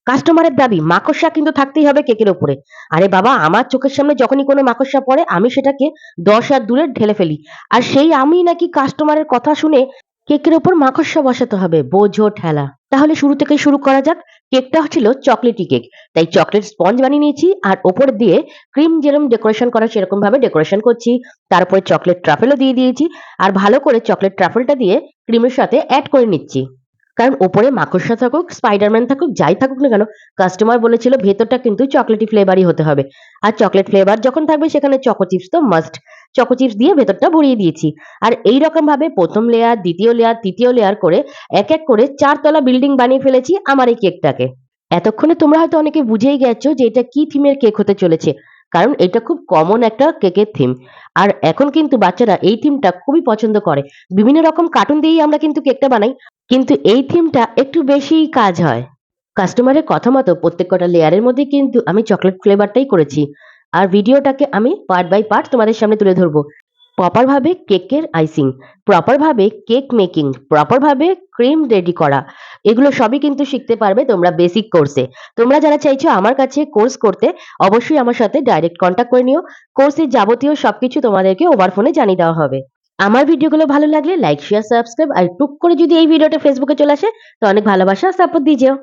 কাস্টমারের দাবি মাকড়সা কিন্তু থাকতেই হবে কেকের উপরে। আরে বাবা, আমার চোখের সামনে যখনই কোনো মাকড়সা পড়ে আমি সেটাকে ১০ হাত দূরে ঢেলে ফেলি। আর সেই আমি নাকি কাস্টমারের কথা শুনে কেকের উপর মাকড়সা বসাতে হবে, বোঝো ঠেলা। তাহলে শুরু থেকে শুরু করা যাক। কেকটা হচ্ছিল চকলেটি কেক, তাই চকলেট স্পঞ্জ বানিয়ে নিয়েছি আর ওপর দিয়ে ক্রিম যেরকম ডেকোরেশন করা সেরকম ভাবে ডেকোরেশন করছি। তারপরে চকলেট ট্রাফেলও দিয়ে দিয়েছি আর ভালো করে চকলেট ট্রাফেলটা দিয়ে ক্রিমের সাথে অ্যাড করে নিচ্ছি। কারণ ওপরে মাকড়সা থাকুক, স্পাইডারম্যান থাকুক, যাই থাকুক না কেন, কাস্টমার বলেছিল ভেতরটা কিন্তু চকলেটি ফ্লেভারই হতে হবে। আর চকলেট ফ্লেভার যখন থাকবে সেখানে চকো চিপস তো মাস্ট। চকো চিপস দিয়ে ভেতরটা ভরিয়ে দিয়েছি। আর এই রকম ভাবে প্রথম লেয়ার, দ্বিতীয় লেয়ার, তৃতীয় লেয়ার করে এক এক করে ৪ তলা বিল্ডিং বানিয়ে ফেলেছি আমার এই কেকটাকে। এতক্ষণে তোমরা হয়তো অনেকে বুঝেই গেছো যে এটা কি থিমের কেক হতে চলেছে। কারণ এটা খুব কমন একটা কেকের থিম। আর এখন কিন্তু বাচ্চারা এই থিমটা খুবই পছন্দ করে। বিভিন্ন রকম কার্টুন দিয়েই আমরা কিন্তু কেকটা বানাই। কিন্তু এই থিমটা একটু বেশিই কাজ হয়। কাস্টমারের কথা মতো প্রত্যেক কটা লেয়ারের মধ্যে কিন্তু আমি চকলেট ফ্লেভারটাই করেছি। আর ভিডিওটাকে আমি পার্ট বাই পার্ট তোমাদের সামনে তুলে ধরবো। প্রপার ভাবে কেকের আইসিং, প্রপার ভাবে কেক মেকিং, প্রপার ভাবে ক্রিম রেডি করা, এগুলো সবই কিন্তু শিখতে পারবে তোমরা বেসিক কোর্সে। তোমরা যারা চাইছো আমার কাছে কোর্স করতে, অবশ্যই আমার সাথে ডাইরেক্ট কন্ট্যাক্ট করে নিও। কোর্সের যাবতীয় সবকিছু তোমাদেরকে ওভার ফোনে জানিয়ে দেওয়া হবে। আমার ভিডিওগুলো ভালো লাগলে লাইক, শেয়ার, সাবস্ক্রাইব আর টুক করে যদি এই ভিডিওটা ফেসবুকে চলে আসে তো অনেক ভালোবাসা সাপোর্ট দিয়ে যেও।